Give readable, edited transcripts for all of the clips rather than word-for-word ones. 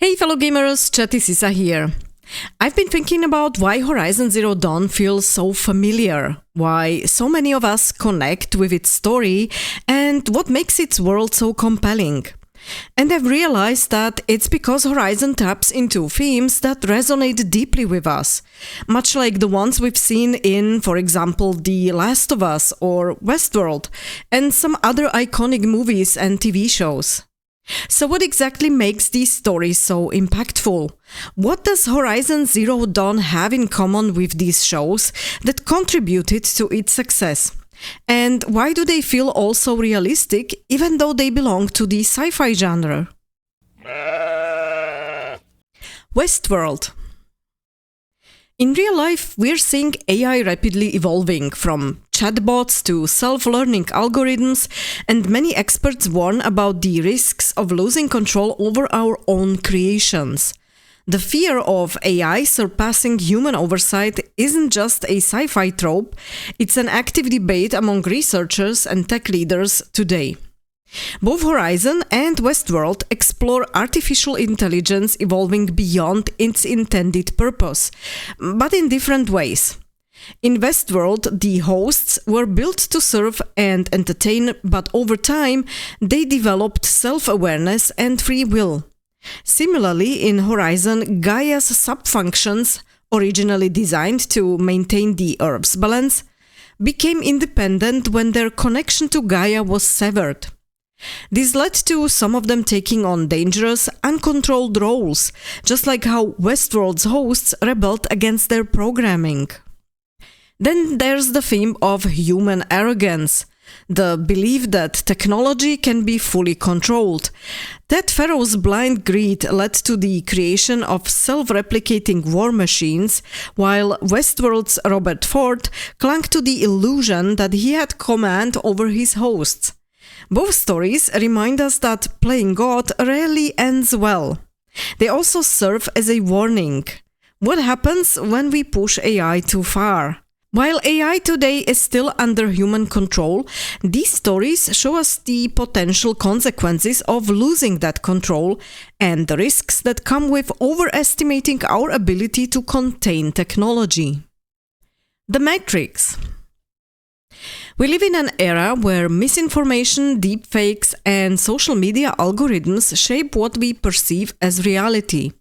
Hey fellow gamers, Chatty Sisa here. I've been thinking about why Horizon Zero Dawn feels so familiar, why so many of us connect with its story, and what makes its world so compelling. And I've realized that it's because Horizon taps into themes that resonate deeply with us, much like the ones we've seen in, for example, The Last of Us or Westworld, and some other iconic movies and TV shows. So what exactly makes these stories so impactful? What does Horizon Zero Dawn have in common with these shows that contributed to its success? And why do they feel all so realistic, even though they belong to the sci-fi genre? Westworld. In real life, we're seeing AI rapidly evolving, from chatbots to self-learning algorithms, and many experts warn about the risks of losing control over our own creations. The fear of AI surpassing human oversight isn't just a sci-fi trope, it's an active debate among researchers and tech leaders today. Both Horizon and Westworld explore artificial intelligence evolving beyond its intended purpose, but in different ways. In Westworld, the hosts were built to serve and entertain, but over time, they developed self-awareness and free will. Similarly, in Horizon, Gaia's sub-functions, originally designed to maintain the Earth's balance, became independent when their connection to Gaia was severed. This led to some of them taking on dangerous, uncontrolled roles, just like how Westworld's hosts rebelled against their programming. Then there's the theme of human arrogance, the belief that technology can be fully controlled. Ted Farrow's blind greed led to the creation of self-replicating war machines, while Westworld's Robert Ford clung to the illusion that he had command over his hosts. Both stories remind us that playing God rarely ends well. They also serve as a warning. What happens when we push AI too far? While AI today is still under human control, these stories show us the potential consequences of losing that control and the risks that come with overestimating our ability to contain technology. The Matrix. We live in an era where misinformation, deepfakes, and social media algorithms shape what we perceive as reality.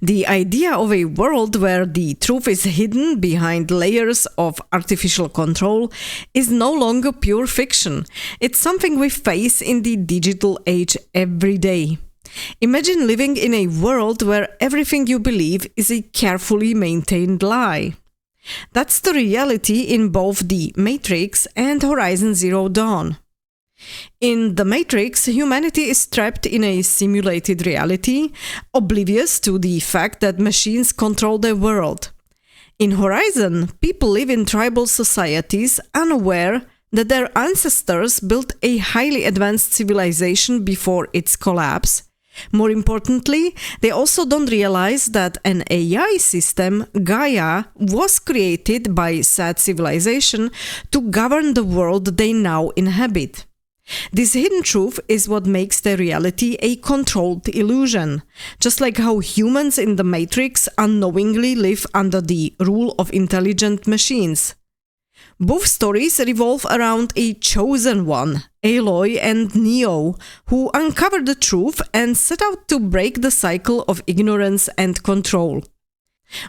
The idea of a world where the truth is hidden behind layers of artificial control is no longer pure fiction. It's something we face in the digital age every day. Imagine living in a world where everything you believe is a carefully maintained lie. That's the reality in both The Matrix and Horizon Zero Dawn. In The Matrix, humanity is trapped in a simulated reality, oblivious to the fact that machines control their world. In Horizon, people live in tribal societies, unaware that their ancestors built a highly advanced civilization before its collapse. More importantly, they also don't realize that an AI system, Gaia, was created by said civilization to govern the world they now inhabit. This hidden truth is what makes their reality a controlled illusion, just like how humans in The Matrix unknowingly live under the rule of intelligent machines. Both stories revolve around a chosen one, Aloy and Neo, who uncover the truth and set out to break the cycle of ignorance and control.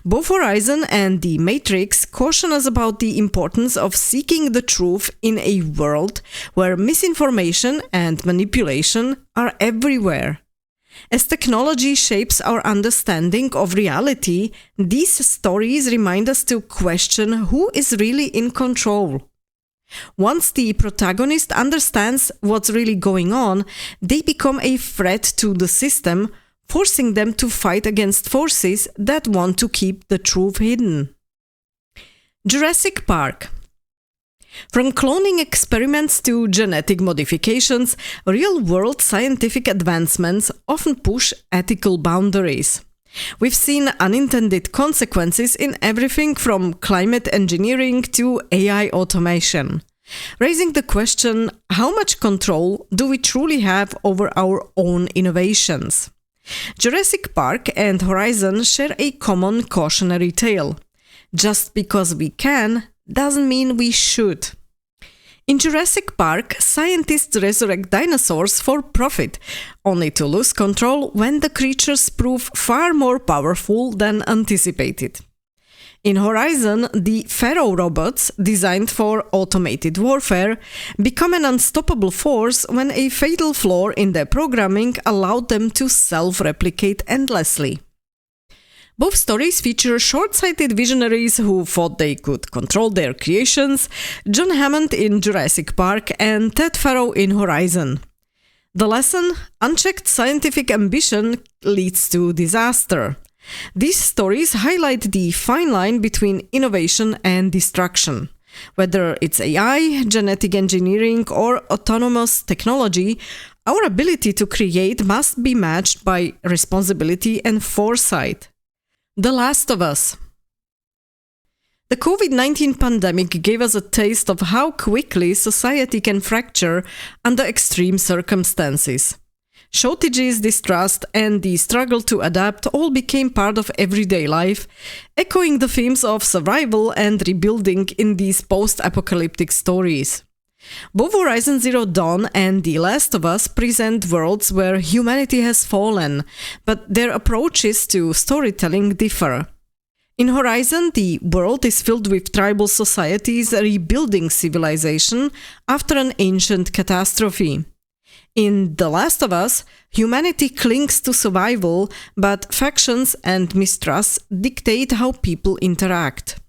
Both Horizon and The Matrix caution us about the importance of seeking the truth in a world where misinformation and manipulation are everywhere. As technology shapes our understanding of reality, these stories remind us to question who is really in control. Once the protagonist understands what's really going on, they become a threat to the system, forcing them to fight against forces that want to keep the truth hidden. Jurassic Park. From cloning experiments to genetic modifications, real-world scientific advancements often push ethical boundaries. We've seen unintended consequences in everything from climate engineering to AI automation, raising the question, how much control do we truly have over our own innovations? Jurassic Park and Horizon share a common cautionary tale. Just because we can doesn't mean we should. In Jurassic Park, scientists resurrect dinosaurs for profit, only to lose control when the creatures prove far more powerful than anticipated. In Horizon, the Pharaoh robots, designed for automated warfare, become an unstoppable force when a fatal flaw in their programming allowed them to self-replicate endlessly. Both stories feature short-sighted visionaries who thought they could control their creations, John Hammond in Jurassic Park and Ted Farrow in Horizon. The lesson: unchecked scientific ambition leads to disaster. These stories highlight the fine line between innovation and destruction. Whether it's AI, genetic engineering, or autonomous technology, our ability to create must be matched by responsibility and foresight. The Last of Us. The COVID-19 pandemic gave us a taste of how quickly society can fracture under extreme circumstances. Shortages, distrust, and the struggle to adapt all became part of everyday life, echoing the themes of survival and rebuilding in these post-apocalyptic stories. Both Horizon Zero Dawn and The Last of Us present worlds where humanity has fallen, but their approaches to storytelling differ. In Horizon, the world is filled with tribal societies rebuilding civilization after an ancient catastrophe. In The Last of Us, humanity clings to survival, but factions and mistrust dictate how people interact.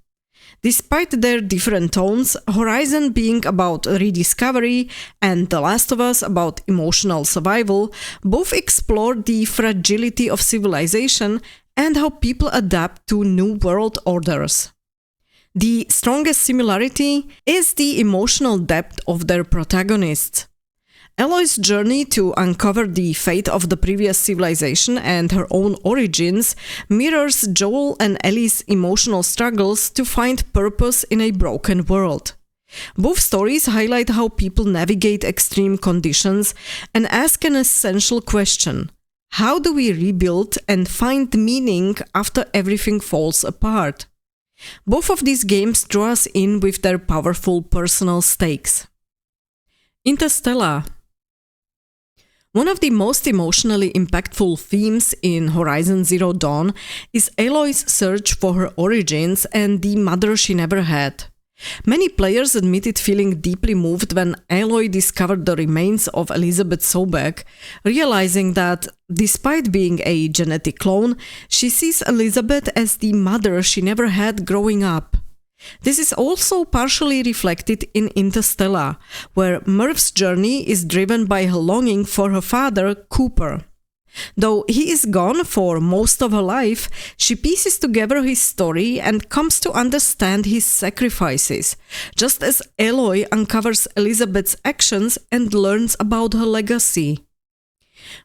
Despite their different tones, Horizon being about rediscovery and The Last of Us about emotional survival, both explore the fragility of civilization and how people adapt to new world orders. The strongest similarity is the emotional depth of their protagonists. Aloy's journey to uncover the fate of the previous civilization and her own origins mirrors Joel and Ellie's emotional struggles to find purpose in a broken world. Both stories highlight how people navigate extreme conditions and ask an essential question: how do we rebuild and find meaning after everything falls apart? Both of these games draw us in with their powerful personal stakes. Interstellar. One of the most emotionally impactful themes in Horizon Zero Dawn is Aloy's search for her origins and the mother she never had. Many players admitted feeling deeply moved when Aloy discovered the remains of Elizabeth Sobeck, realizing that, despite being a genetic clone, she sees Elizabeth as the mother she never had growing up. This is also partially reflected in Interstellar, where Murph's journey is driven by her longing for her father, Cooper. Though he is gone for most of her life, she pieces together his story and comes to understand his sacrifices, just as Aloy uncovers Elizabeth's actions and learns about her legacy.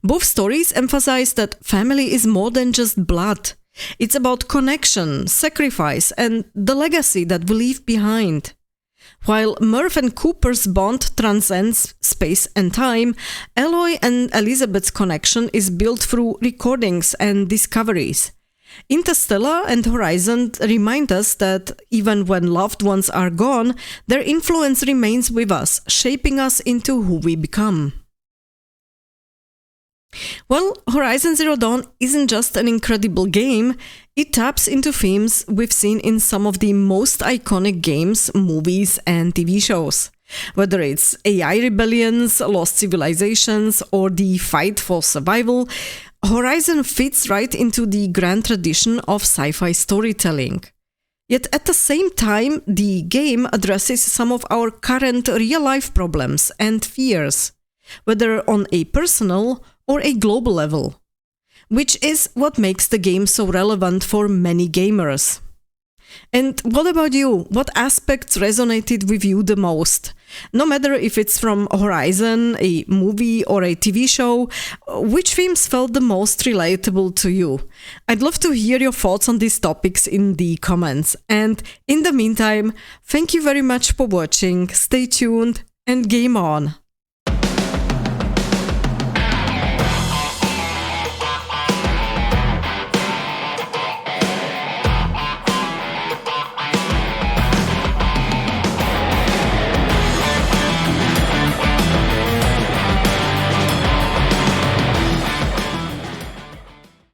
Both stories emphasize that family is more than just blood. It's about connection, sacrifice, and the legacy that we leave behind. While Murph and Cooper's bond transcends space and time, Aloy and Elizabeth's connection is built through recordings and discoveries. Interstellar and Horizon remind us that even when loved ones are gone, their influence remains with us, shaping us into who we become. Well, Horizon Zero Dawn isn't just an incredible game, it taps into themes we've seen in some of the most iconic games, movies, and TV shows. Whether it's AI rebellions, lost civilizations, or the fight for survival, Horizon fits right into the grand tradition of sci-fi storytelling. Yet at the same time, the game addresses some of our current real-life problems and fears, whether on a personal or a global level, which is what makes the game so relevant for many gamers. And what about you? What aspects resonated with you the most? No matter if it's from Horizon, a movie, or a TV show, which themes felt the most relatable to you? I'd love to hear your thoughts on these topics in the comments. And in the meantime, thank you very much for watching, stay tuned, and game on!